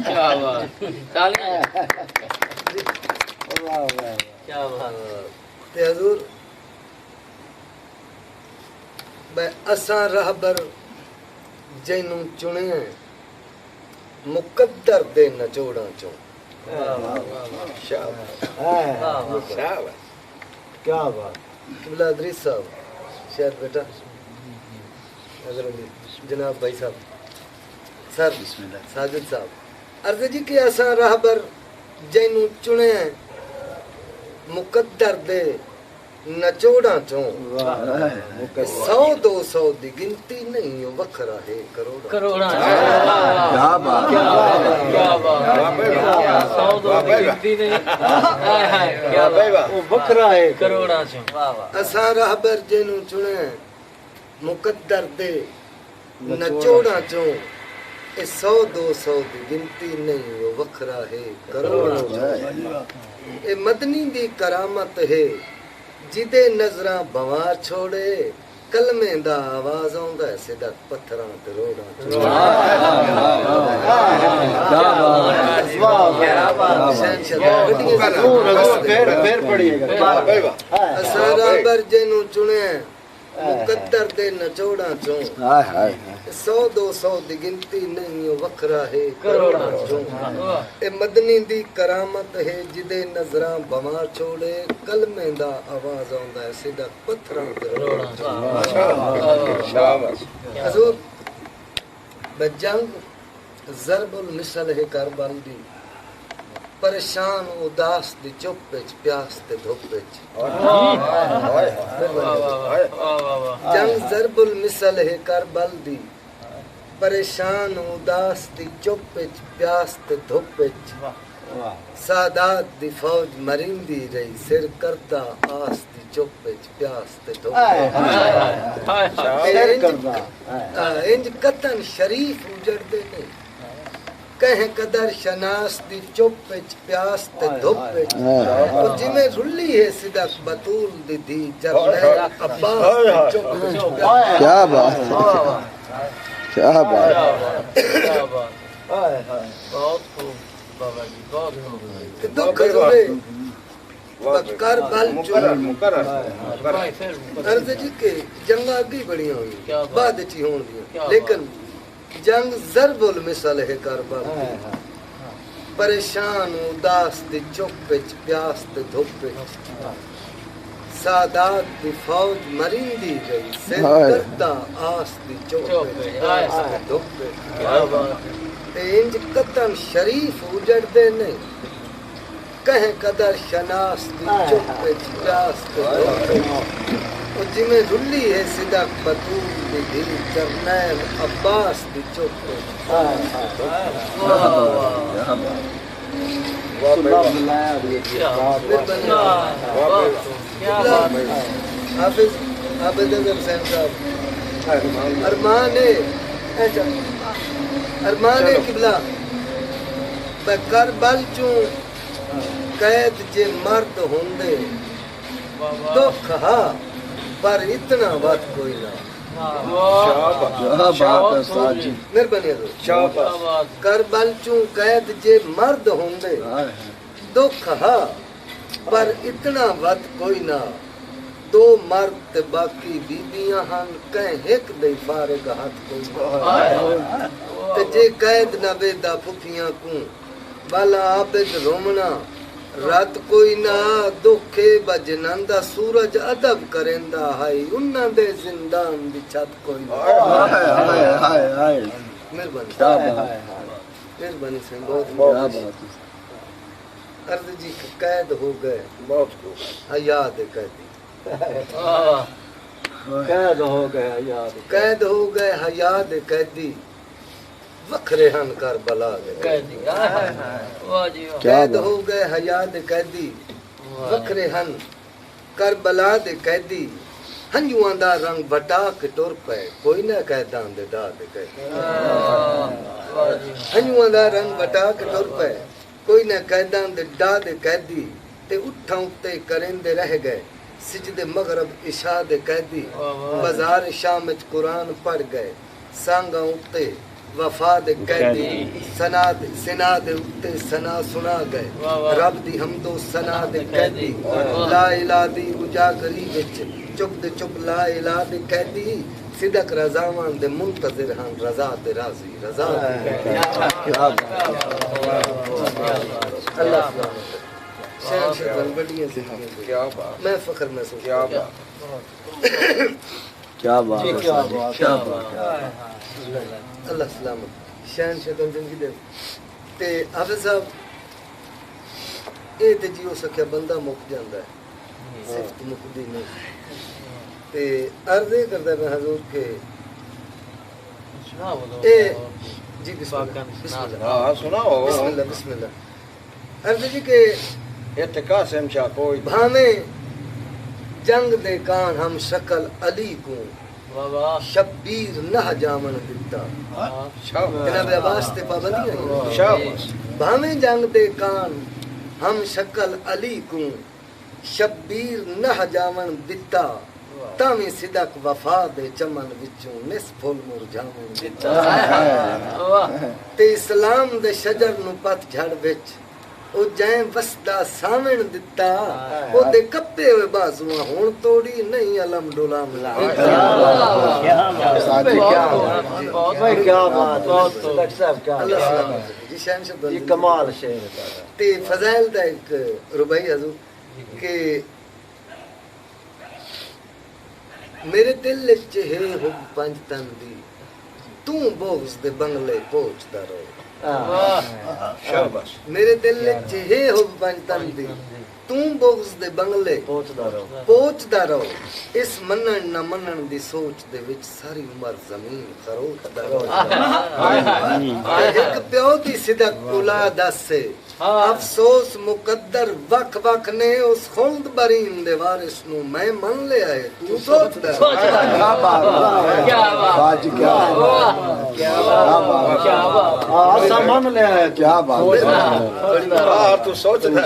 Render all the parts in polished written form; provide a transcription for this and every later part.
क्या बात तालियां वाह वाह क्या बात ते हजूर बे असां रहबर जैनू चुने मुकद्दर दे नचोड़ा चो शाबाश शाबाश क्या बात किबला अदरीस साहब शायद बेटा अगर जनाब भाई साहब सर साजिद साहब अर्ज जी के असां रहबर जैनू चुने मुकद्दर दे नचोड़ा चो 100-200 दी गिनती नहीं वखरा है करोड़ा करोड़ा क्या बात क्या बात 100 की गिनती नहीं हाय हाय क्या बात वो बकरा है करोड़ा चो वाह वाह असां रहबर जैनू चुने मुकद्दर दे नचोड़ा चो 100-200 दी गिनती नहीं वखरा है करोड़ा चो ए मदनी दी करामत है जिदे नजरां बवार छोड़े कलमे दा आवाज आउंदा है सिदा पत्थरां ते रोड़ां फिर पढ़िएगा असां रहबर जैनू चुने मुकद्दर दे नचोड़ा चो 100-200 दी गिनती नहीं वखरा है करोड़ा चो ए मदनी दी करामत है जिदे नजरां बवार छोड़े कलमे दा आवाज आउंदा है सिदा पत्थरां ते रोड़ां शाबाश हजूर बजंग ज़रबुल मिसल है करबल दी परेशान उदास दी चुप विच प्यास ते धुप विच जंग ज़रबुल मिसल है करबल दी परेशान उदास दी चुप विच प्यास ते धुप विच सादात दी फौज मरिंदी रही सिर करदा आस दी चुप विच प्यास ते धुप इंज कतन शरीफ उजड़दे नहीं कहें कदर शनास दी चुप विच प्यास ते धुप विच जिमें रुली है सिदक बतूल दी धी जरनैल अब्बास दी चुप विच क्या बात क्या बात क्या बात बहुत खूब बाबा जी बहुत खूब दुख जुड़े कर बल मुकर्रर अर्ज जी के जंगा अगे बड़ी हुई क्या बात। बाद ची होन क्या दी बात। लेकिन जंग ज़रबुल मिसल है करबल परेशान उदास दी चुप विच प्यास ते धुप विच सादात दी फौज मरिंदी गई सिर करदा आस दी चुप विच प्यास ते धुप विच क्या बात ते इंज कतन शरीफ उजड़दे नहीं कहें कदर शनास दी चुप विच प्यास ते धुप विच ओ जिमें रुली है सिदक बतूल दी धी जरनैल अब्बास दी चुप विच क्या बात हाफिज हाफिज हुसैन साहब अरमान है किबला करबल चूं कैद जे मर्द होंदे दुख हा पर इतना वत कोई ना मेहरबानी करबल चूं कैद जे मर्द होंदे दुख हा पर इतना वत कोई ना दो मर्द ते बाकी बीबियां हन कह एक दे फारिग हाथ कोई ना ते जे कैद न वेदा फुफियां को बाला आबिद रोमना रात कोई ना दुखे बजनंदा सूरज अदब करेंदा हाई उन्ना दे जिंदान दी छत कोई ना मेहरबानी से बहुत अर्ज जी कैद हो गए बहुत हया दे कैदी कैद हो गया याद कैद हो गए हया दे कैदी वखरे हन करबला दे कैदी वाह जी वाह कैद हो गए हया दे कैदी वखरे हन करबला दे कैदी हंजुआं दा रंग बटा के टुर पे कोई ना कैदां दे डा दे कैदी वाह जी हंजुआं दा रंग बटा के टुर पे कोई ना कैदां दे डा दे कैदी ते उठां उत्ते करेंदे रह गए सिजदे मगरब इशा दे कैदी बाजार शाम विच कुरान पढ़ गए सांगा उत्ते वफा दे कैदी सना दे उत्ते सना सुना गए रब दी हमदो सना दे कैदी ला इला दी उजागरी विच चुप दे चुप ला इला दे कैदी सिदक रजावां दे मुंतज़िर हां रज़ा दे राज़ी रज़ा अल्लाह शहर शहर बड़ियां क्या बात मैं फख्र महसूस क्या बात क्या बात क्या बात अल्लाह सलामत शहर शहर जिंदगी दे ते हाफिज साहब ਇਹ ਤੇ ਜੀ ਹੋ ਸਕਿਆ ਬੰਦਾ ਮੁੱਕ ਜਾਂਦਾ ਹੈ ਸਿਫਤ ਮੁੱਕਦੀ ਨਹੀਂ ਤੇ ਅਰਜ਼ ਇਹ ਕਰਦਾ ਮੈਂ ਹਜ਼ੂਰ ਕੇ ਇਹ जी बिस्मिल्लाह हाँ सुनाओ बिस्मिल्लाह बिस्मिल्लाह अर्ज़ जी के कासिम शाह कोई भावे जंग दे कान हम शकल अली को शब्बीर न जामन दिता जनाब अब्बास ते पाबंदी शाबाश भावे जंग दे कान हम शकल अली को शब्बीर न जामन दिता तावी सिदक वफा दे चमन विचों निस फुल मुरझावन दिता ते इस्लाम दे शजर नु पत झड़ विच ओ जै वसदा सावण दिता ओ दे कप्पे होए बाजुआं हुण तोड़ी नहीं अलम डोला मिला क्या बात डॉक्टर साहब क्या अल्लाह सलामत जी शान शब्द ये कमाल शेर है ते फजाइल दा एक रुबाई हजूर के मेरे दिल च है हुब पंज तन दी तू बोग्स दे बंगले पहुंचदा रहो शाबाश मेरे दिल च है हुब पंज तन दी तू बोग्स दे बंगले पहुंचदा रहो इस मनन न मनन दी सोच दे विच सारी उम्र जमीन खरोचदा रहो एक प्यो दी सिदक औलाद से अफसोस मुकद्दर वख वख ने उस खुल्द बरीन दे वारिस नु मैं मन ले आए तू सोचदा क्या बात क्या बात क्या बात आसा मन ले आए क्या बात तू सोचदा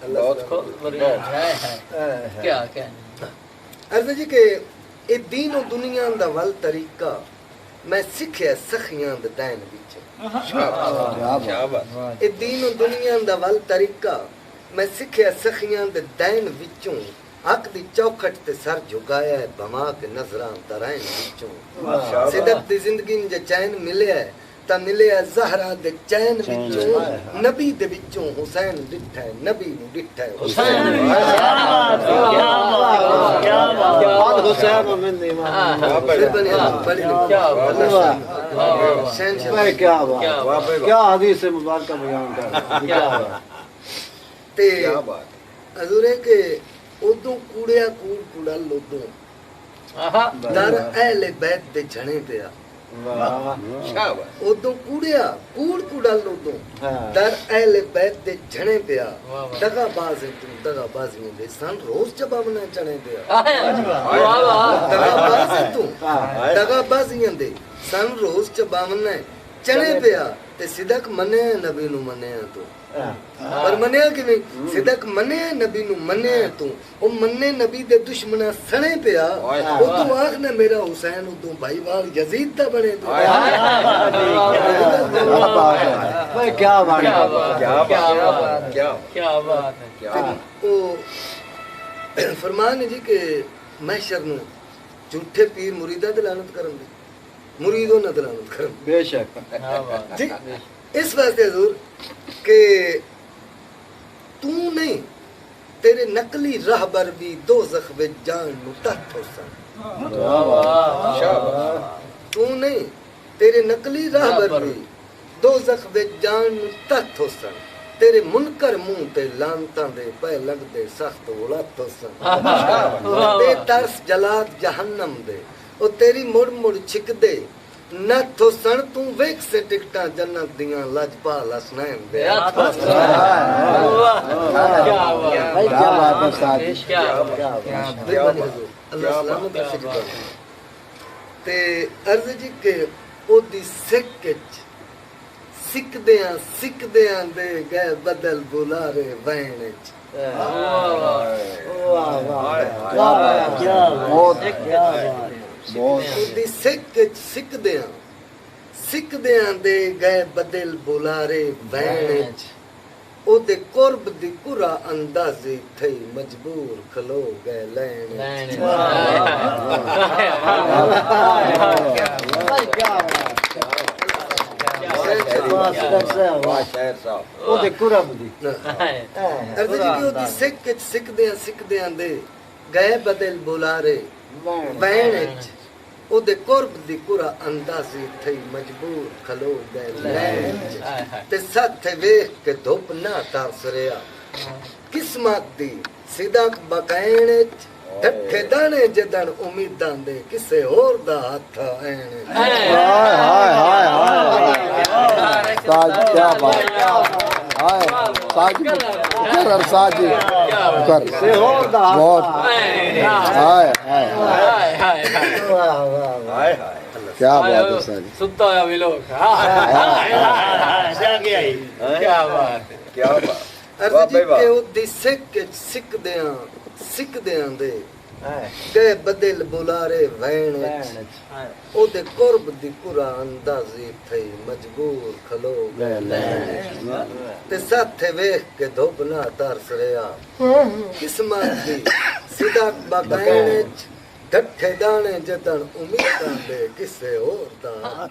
बहुत बढ़िया क्या क्या अर्ज़ जी के ए दीन और दुनिया दा वल तरीका मैं सिखया सखियां दे दैन विच ए दीन और दुनिया दा वल तरीका मैं सिखया सखियां दे दैन विचों हक दी चौखट ते सर झुकाया है बमा के नजरां तराइन विचों सिदक दी जिंदगी जे चैन मिले है ता मिले है ज़हरा दे चैन विचों नबी दे विचों हुसैन डिठा है नबी नु डिठा है हुसैन क्या बात हुसैन में ईमान क्या बात क्या हदीस मुबारक बयान कर क्या बात ते हजूर के उदों कूड़िया कूड़ कूड़ा लोदों दर अहले बैत दे झणे पिया उदों कूड़िया कूड़ कूड़ा लोदों दर अहले बैत दे झणे पिया दगा बाज तू दगा बाजियों दे सन रोज चबावना चणे पिया दगा बाज तू दगा बाजियों दे सन रोज चबावना चणे पिया ते सिदक मने नबी नु मने तू पर मने कि नहीं सिदक मने नबी नु मने तू ओ मने नबी दे दुश्मना सणे पिया ओ तू आख ने मेरा हुसैन तू भाईवाल यजीद दा बने तू क्या बात है ओ फरमान जी के महशर नु झूठे पीर मुरीदा दी लानत करन दी मुरीदों न दलालत करन बेशक जी इस वास्ते हुजूर के तू नहीं तेरे नकली रहबर भी दोज़ख विच जान नु तहत होसन तू नहीं तेरे नकली रहबर भी दोज़ख विच जान नु तहत होसन तेरे मुनकर मुंह ते लानतां दे पै लगदे सख्त उलत होसन ते तरस जलात जहन्नम दे ओ तेरी मुड़ मुड़ छिकदे न तो सन तू वेख से टिकटा जन्नत दियां लजपाल हसनैन दे क्या बात है साहब अल्लाह सलामत रखे ते अर्ज जी के ओदी सिक विच सिकदियां दे गए बदल बुलारे वैन विच ओदी सिक विच सिकदियां ਸਿੱਖਦਿਆਂ ਦੇ ਗਏ ਬਦਲ ਬੁਲਾਰੇ ਵਹਿਣ ਉਹਦੇ ਕੁਰਬ ਦੀ ਕੁਰਾ ਅੰਦਾਜ਼ੀ ਥਈ ਮਜਬੂਰ ਖਲੋ ਗਏ ਲੈਣ ਉਹਦੇ ਕੁਰਬ ਦੀ ਅਰਜ਼ ਜੀ ਉਹਦੀ ਸਿੱਖਦਿਆਂ ਦੇ ਗਏ ਬਦਲ ਬੁਲਾਰੇ ਵਹਿਣ ਉਹਦੇ ਕੁਰਬ ਦੀ ਕੁਰਾ ਅੰਦਾਜ਼ੀ ਥਈ ਮਜਬੂਰ ਖਲੋ ਗਏ ਲੈਣ ਤੇ ਸੱਥ ਵੇਖ ਕੇ ਧੁੱਪ ਨਾ ਤਰਸ ਰਿਹਾ ਕਿਸਮਤ ਦੀ ਸਿਦਕ ਬਕਾਇਣ ਠੱਠੇ ਦਾਣੇ ਜਦਣ ਉਮੀਦਾਂ ਦੇ ਕਿਸੇ ਹੋਰ ਦਾ ਹੱਥ ਐਣ ਹਾਏ ਹਾਏ ਹਾਏ ਹਾਏ ਸਾਜ ਕੀ ਬਾਤ ਹਾਏ ਸਾਜ ਕਰ ਸਾਜ ਕਰ ਸੇ ਹੋਰ ਦਾ ਬਹੁਤ ਹਾਏ ਹਾਏ ਹਾਏ ਹਾਏ ਹਾਏ ਕੀ ਬਾਤ ਹੈ ਸਾਜ ਸੁੱਤਾ ਹੋਇਆ ਵੀ ਲੋਕ ਕੀ ਬਾਤ ਕੀ ਬਾਤ ਅਰਜ਼ ਜੀ ਕਿ ਉਹਦੀ ਸਿੱਖਦਿਆਂ ਦੇ ਗਏ ਬਦਲ ਬੁਲਾਰੇ ਵਹਿਣ ਉਹਦੇ ਕੁਰਬ ਦੀ ਕੁਰਾ ਅੰਦਾਜ਼ੀ ਥਈ ਮਜਬੂਰ ਖਲੋ ਗਏ ਲੈਣ ਤੇ ਸਾਥੇ ਵੇਖ ਕੇ ਧੁੱਪ ਨਾ ਤਰਸ ਰਿਹਾ ਕਿਸਮਤ ਦੀ ਸਿਦਕ ਬਕਾਇਣ ਠੱਠੇ ਦਾਣੇ ਜਦਣ ਉਮੀਦਾਂ ਦੇ ਕਿਸੇ ਹੋਰ ਦਾ